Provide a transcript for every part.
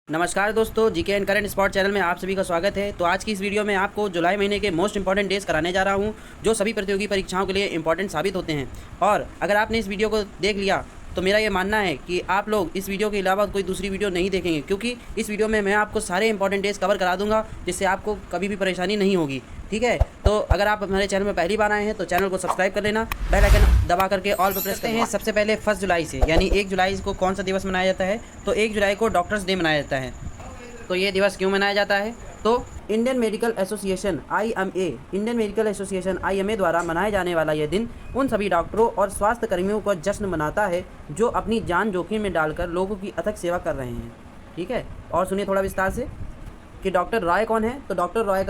नमस्कार दोस्तों, GK and current spot channel में आप सभी का स्वागत है। तो आज की इस वीडियो में आपको जुलाई महीने के मोस्ट इंपॉर्टेंट डेज कराने जा रहा हूं, जो सभी प्रतियोगी परीक्षाओं के लिए इंपॉर्टेंट साबित होते हैं। और अगर आपने इस वीडियो को देख लिया तो मेरा ये मानना है कि आप लोग इस वीडियो के अलावा कोई दूसरी वीडियो नहीं देखेंगे, क्योंकि इस वीडियो में मैं आपको सारे इंपॉर्टेंट डेज कवर करा दूंगा, जिससे आपको कभी भी परेशानी नहीं होगी। ठीक है, तो अगर आप हमारे चैनल में पहली बार आए हैं तो चैनल को सब्सक्राइब कर लेना, बेल आइकन दबा करके ऑल पर प्रेस करते हैं। सबसे पहले 1 जुलाई से यानी 1 जुलाई को कौन सा दिवस मनाया जाता है? तो 1 जुलाई को डॉक्टर्स डे मनाया जाता है। तो ये दिवस क्यों मनाया जाता है? तो इंडियन मेडिकल एसोसिएशन IMA द्वारा मनाए जाने वाला यह दिन उन सभी डॉक्टरों और स्वास्थ्य कर्मियों का जश्न मनाता है जो अपनी जान जोखिम में डालकर लोगों की अथक सेवा कर रहे हैं। ठीक है, और सुनिए थोड़ा विस्तार से कि डॉक्टर रॉय कौन है। तो डॉक्टर रॉय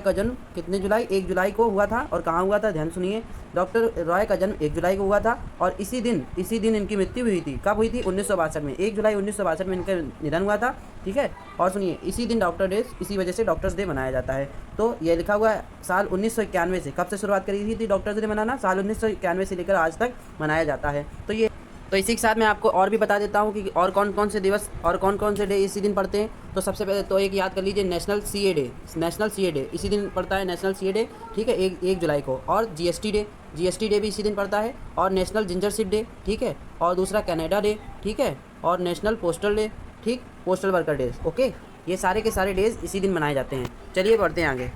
का जन्म कितने जुलाई? 1 जुलाई को हुआ था। और कहाँ हुआ था? ध्यान सुनिए, डॉक्टर रॉय का जन्म 1 जुलाई को हुआ था और इसी दिन इनकी मृत्यु हुई थी। कब हुई थी? 1962 में। 1 जुलाई 1962 में इनका निधन हुआ था। ठीक है, और सुनिए इसी दिन डॉक्टर डे, इसी वजह से डॉक्टर्स डे मनाया जाता है। तो ये लिखा हुआ है साल 1991 से। कब से शुरुआत करी थी डॉक्टर्स डे मनाना? साल 1991 से लेकर आज तक मनाया जाता है। तो इसी के साथ मैं आपको और भी बता देता हूँ कि और कौन कौन से दिवस और कौन कौन से डे इसी दिन पड़ते हैं। तो सबसे पहले तो एक याद कर लीजिए, नेशनल सीए डे इसी दिन पड़ता है, नेशनल सीए डे। ठीक है, 1 जुलाई को। और जीएसटी डे भी इसी दिन पड़ता है। और नेशनल जिंजरशिप डे, ठीक है। और दूसरा कनाडा डे, ठीक है। और नेशनल पोस्टल डे, ठीक, पोस्टल वर्कर डेज। ओके, ये सारे के सारे डेज इसी दिन मनाए जाते हैं। चलिए बढ़ते हैं आगे।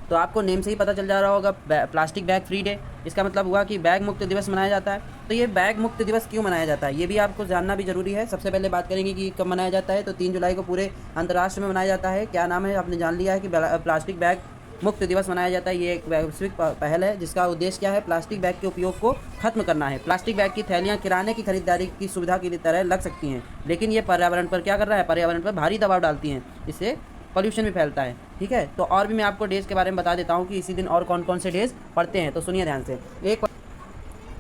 तो आपको नेम से ही पता चल जा रहा होगा, प्लास्टिक बैग फ्री डे। इसका मतलब हुआ कि बैग मुक्त दिवस मनाया जाता है। तो ये बैग मुक्त दिवस क्यों मनाया जाता है, ये भी आपको जानना भी जरूरी है। सबसे पहले बात करेंगे कि कब मनाया जाता है। तो 3 जुलाई को पूरे अंतर्राष्ट्र में मनाया जाता है। क्या नाम है? आपने जान लिया है कि प्लास्टिक बैग मुक्त दिवस मनाया जाता है। ये एक वैश्विक पहल है जिसका उद्देश्य क्या है? प्लास्टिक बैग के उपयोग को खत्म करना है। प्लास्टिक बैग की थैलियाँ किराने की खरीदारी की सुविधा की तरह लग सकती हैं, लेकिन ये पर्यावरण पर क्या कर रहा है? पर्यावरण पर भारी दबाव डालती हैं। इससे पॉल्यूशन भी फैलता है। ठीक है, तो और भी मैं आपको डेज़ के बारे में बता देता हूँ कि इसी दिन और कौन कौन से डेज़ पड़ते हैं। तो सुनिए ध्यान से।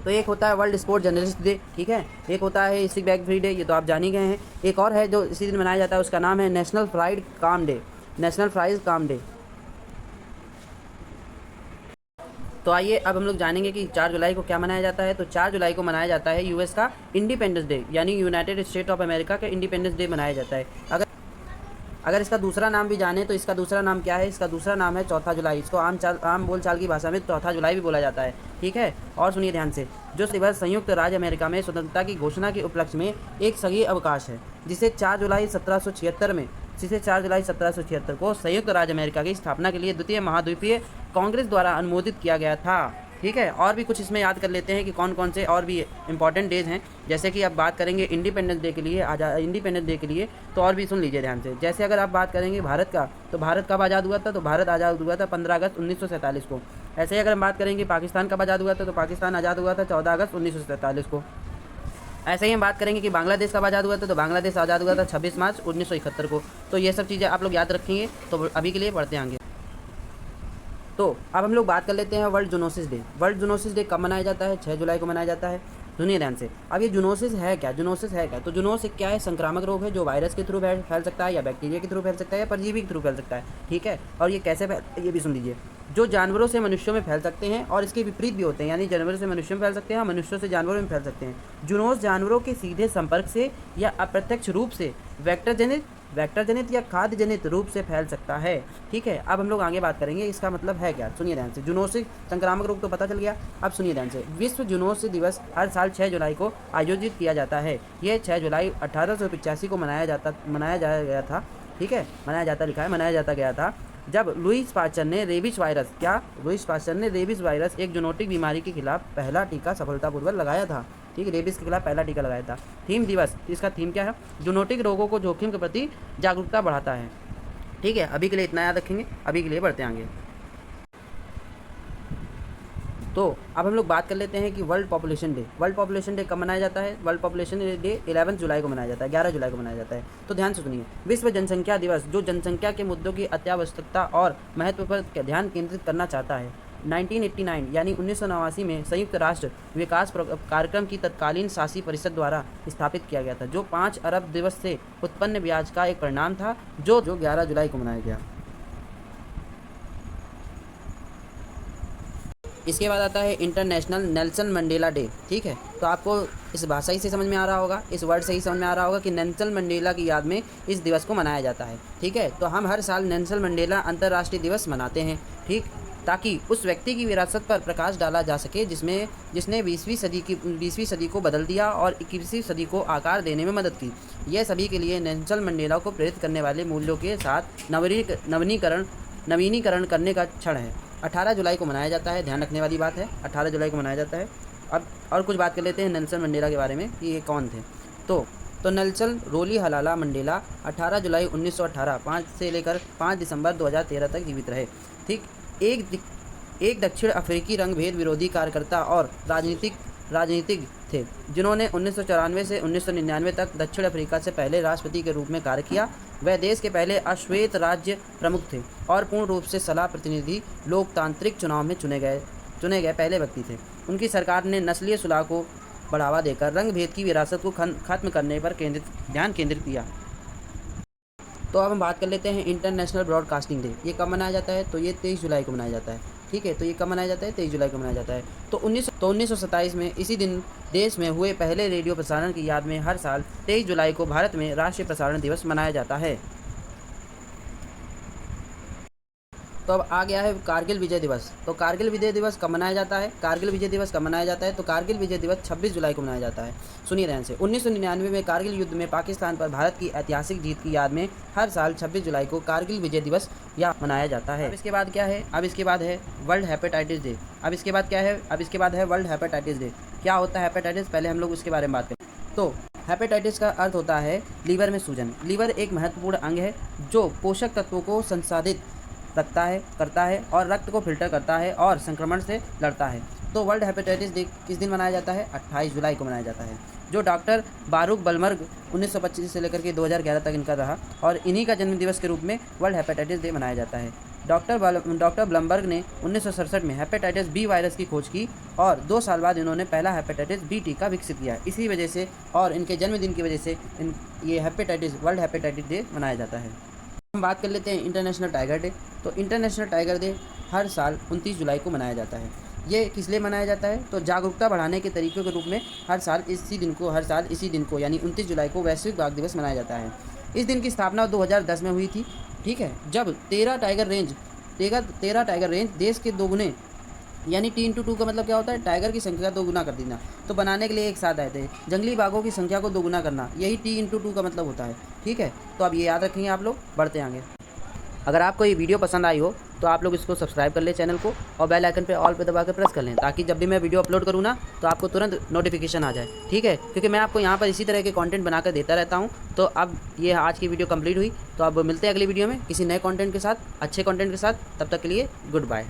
एक होता है वर्ल्ड स्पोर्ट जर्नलिस्ट डे, ठीक है। एक होता है स्टिक बैग फ्री डे, ये तो आप जान ही गए हैं। एक और है जो इसी दिन मनाया जाता है, उसका नाम है नेशनल फ्राइज काम डे। तो आइए अब हम लोग जानेंगे कि 4 जुलाई को क्या मनाया जाता है। तो 4 जुलाई को मनाया जाता है यूएस का इंडिपेंडेंस डे, यानी यूनाइटेड स्टेट ऑफ अमेरिका का इंडिपेंडेंस डे मनाया जाता है। अगर इसका दूसरा नाम भी जाने तो इसका दूसरा नाम क्या है? इसका दूसरा नाम है 4 जुलाई। इसको आम बोलचाल की भाषा में 4 जुलाई भी बोला जाता है। ठीक है, और सुनिए ध्यान से, जो दिवस संयुक्त राज्य अमेरिका में स्वतंत्रता की घोषणा के उपलक्ष्य में एक सही अवकाश है, जिसे 4 जुलाई 1776 को संयुक्त राज्य अमेरिका की स्थापना के लिए द्वितीय महाद्वीपीय कांग्रेस द्वारा अनुमोदित किया गया था। ठीक है, और भी कुछ इसमें याद कर लेते हैं कि कौन कौन से और भी इंपॉर्टेंट डेज हैं। जैसे कि अब बात करेंगे इंडिपेंडेंस डे के लिए, तो और भी सुन लीजिए ध्यान से। जैसे अगर आप बात करेंगे भारत का, तो भारत कब आज़ाद हुआ था? तो भारत आज़ाद हुआ था 15 अगस्त 1947 को। ऐसे ही अगर हम बात करेंगे पाकिस्तान कब आज़ाद हुआ था, तो पाकिस्तान आज़ाद हुआ था 14 अगस्त 1947 को। ऐसे ही हम बात करेंगे कि बांग्लादेश कब आज़ाद हुआ था, तो बांग्लादेश आज़ाद हुआ था 26 मार्च 1971 को। तो ये सब चीज़ें आप लोग याद रखेंगे। तो अभी के लिए बढ़ते आगे। तो अब हम लोग बात कर लेते हैं वर्ल्ड जूनोसिस डे कब मनाया जाता है? 6 जुलाई को मनाया जाता है। सुनिए ध्यान से। अब ये जूनोसिस है क्या? तो जूनोसिस क्या है? संक्रामक रोग है जो वायरस के थ्रू फैल सकता है, या बैक्टीरिया के थ्रू फैल सकता है, या परजीवी के थ्रू फैल सकता है। ठीक है, और ये कैसे ये भी सुन लीजिए। जो जानवरों से मनुष्यों में फैल सकते हैं और इसके विपरीत भी होते हैं, यानी जानवरों से मनुष्यों में फैल सकते हैं, मनुष्यों से जानवरों में फैल सकते हैं। जूनोस जानवरों के सीधे संपर्क से या अप्रत्यक्ष रूप से वेक्टर जनित या खाद्य जनित रूप से फैल सकता है। ठीक है, अब हम लोग आगे बात करेंगे इसका मतलब है क्या। सुनिए ध्यान से। जूनोसिस संक्रामक रोग तो पता चल गया। अब सुनिए ध्यान से। विश्व जूनोसिस दिवस हर साल 6 जुलाई को आयोजित किया जाता है। यह 6 जुलाई 1885 को मनाया जाता गया था। ठीक है, मनाया जाता गया था जब लुईस पास्चर ने रेबिस वायरस एक जूनोटिक बीमारी के खिलाफ पहला टीका सफलतापूर्वक लगाया था। ठीक है, रेबिस के खिलाफ पहला टीका लगाया था। थीम दिवस, इसका थीम क्या है? जूनोटिक रोगों को जोखिम के प्रति जागरूकता बढ़ाता है। ठीक है, अभी के लिए इतना याद रखेंगे। अभी के लिए बढ़ते आगे। तो अब हम लोग बात कर लेते हैं कि वर्ल्ड पॉपुलेशन डे कब मनाया जाता है? वर्ल्ड पॉपुलेशन डे 11 जुलाई को मनाया जाता है, 11 जुलाई को मनाया जाता है। तो ध्यान से सुनिए। विश्व जनसंख्या दिवस जो जनसंख्या के मुद्दों की अत्यावश्यकता और महत्व पर ध्यान केंद्रित करना चाहता है। 1989 यानी 1989 में संयुक्त राष्ट्र विकास कार्यक्रम की तत्कालीन शासी परिषद द्वारा स्थापित किया गया था, जो 5 अरब दिवस से उत्पन्न ब्याज का एक परिणाम था, जो 11 जुलाई को मनाया गया। इसके बाद आता है इंटरनेशनल नेल्सन मंडेला डे। ठीक है, तो आपको इस भाषा ही से समझ में आ रहा होगा, इस वर्ड से ही समझ में आ रहा होगा कि नेल्सन मंडेला की याद में इस दिवस को मनाया जाता है। ठीक है, तो हम हर साल नेल्सन मंडेला अंतर्राष्ट्रीय दिवस मनाते हैं। ठीक, ताकि उस व्यक्ति की विरासत पर प्रकाश डाला जा सके जिसने 20वीं सदी को बदल दिया और 21वीं सदी को आकार देने में मदद की। यह सभी के लिए नेल्सन मंडेला को प्रेरित करने वाले मूल्यों के साथ नवीनीकरण करने का क्षण है। 18 जुलाई को मनाया जाता है, ध्यान रखने वाली बात है, 18 जुलाई को मनाया जाता है। अब और कुछ बात कर लेते हैं नेल्सन मंडेला के बारे में कि ये कौन थे। तो नेल्सन रोलीहलाला मंडेला 18 जुलाई 1918 5 से लेकर 5 दिसंबर 2013 तक जीवित रहे। ठीक, एक दक्षिण अफ्रीकी रंगभेद विरोधी कार्यकर्ता और राजनीतिक थे जिन्होंने 1994 से 1999 तक दक्षिण अफ्रीका से पहले राष्ट्रपति के रूप में कार्य किया। वह देश के पहले अश्वेत राज्य प्रमुख थे और पूर्ण रूप से सलाह प्रतिनिधि लोकतांत्रिक चुनाव में चुने गए पहले व्यक्ति थे। उनकी सरकार ने नस्लीय सुलह को बढ़ावा देकर रंगभेद की विरासत को खत्म करने पर ध्यान केंद्रित किया। तो अब हम बात कर लेते हैं इंटरनेशनल ब्रॉडकास्टिंग डे। ये कब मनाया जाता है? तो ये 23 जुलाई को मनाया जाता है। ठीक है, तो ये कब मनाया जाता है? 23 जुलाई को मनाया जाता है। तो 1927 में इसी दिन देश में हुए पहले रेडियो प्रसारण की याद में हर साल 23 जुलाई को भारत में राष्ट्रीय प्रसारण दिवस मनाया जाता है। तो अब आ गया है कारगिल विजय दिवस। तो कारगिल विजय दिवस कब मनाया जाता है? कारगिल विजय दिवस कब मनाया जाता है? तो कारगिल विजय दिवस 26 जुलाई को मनाया जाता है। सुनिए ध्यान से। 1999 में कारगिल युद्ध में पाकिस्तान पर भारत की ऐतिहासिक जीत की याद में हर साल 26 जुलाई को कारगिल विजय दिवस या मनाया जाता है। अब इसके बाद क्या है? अब इसके बाद है वर्ल्ड हेपेटाइटिस डे। अब इसके बाद क्या है? अब इसके बाद है वर्ल्ड हेपेटाइटिस डे। क्या होता है हेपेटाइटिस? पहले हम लोग उसके बारे में बात करें। तो हेपेटाइटिस का अर्थ होता है लीवर में सूजन। लीवर एक महत्वपूर्ण अंग है जो पोषक तत्वों को संसाधित करता है और रक्त को फिल्टर करता है और संक्रमण से लड़ता है। तो वर्ल्ड हेपेटाइटिस डे किस दिन मनाया जाता है? 28 जुलाई को मनाया जाता है। जो डॉक्टर बारूक बलमर्ग 1925 से लेकर के 2011 तक इनका रहा और इन्हीं का जन्म दिवस के रूप में वर्ल्ड हेपेटाइटिस डे मनाया जाता है। डॉक्टर ब्लमबर्ग ने 1967 में हेपेटाइटिस बी वायरस की खोज की और 2 साल बाद इन्होंने पहला हेपेटाइटिस बी टीका विकसित किया। इसी वजह से और इनके जन्मदिन की वजह से ये वर्ल्ड हेपेटाइटिस डे मनाया जाता है। हम बात कर लेते हैं इंटरनेशनल टाइगर डे। तो इंटरनेशनल टाइगर डे हर साल 29 जुलाई को मनाया जाता है। ये किस लिए मनाया जाता है? तो जागरूकता बढ़ाने के तरीक़ों के रूप में हर साल इसी दिन को यानी 29 जुलाई को वैश्विक बाघ दिवस मनाया जाता है। इस दिन की स्थापना 2010 में हुई थी। ठीक है, जब 13 टाइगर रेंज देश के दोगुने यानी T/2 का मतलब क्या होता है? टाइगर की संख्या को दोगुना कर देना। तो बनाने के लिए एक साथ आए थे। जंगली बाघों की संख्या को दोगुना करना, यही T/2 का मतलब होता है। ठीक है, तो अब ये याद रखेंगे आप लोग। बढ़ते आगे। अगर आपको ये वीडियो पसंद आई हो तो आप लोग इसको सब्सक्राइब कर लें चैनल को और बेल आइकन पे ऑल पे दबा कर प्रेस कर लें, ताकि जब भी मैं वीडियो अपलोड करूँ ना तो आपको तुरंत नोटिफिकेशन आ जाए। ठीक है, क्योंकि मैं आपको यहाँ पर इसी तरह के कंटेंट बनाकर देता रहता हूँ। तो अब ये आज की वीडियो कंप्लीट हुई। तो अब मिलते हैं अगली वीडियो में किसी नए कंटेंट के साथ, अच्छे कंटेंट के साथ। तब तक के लिए गुड बाय।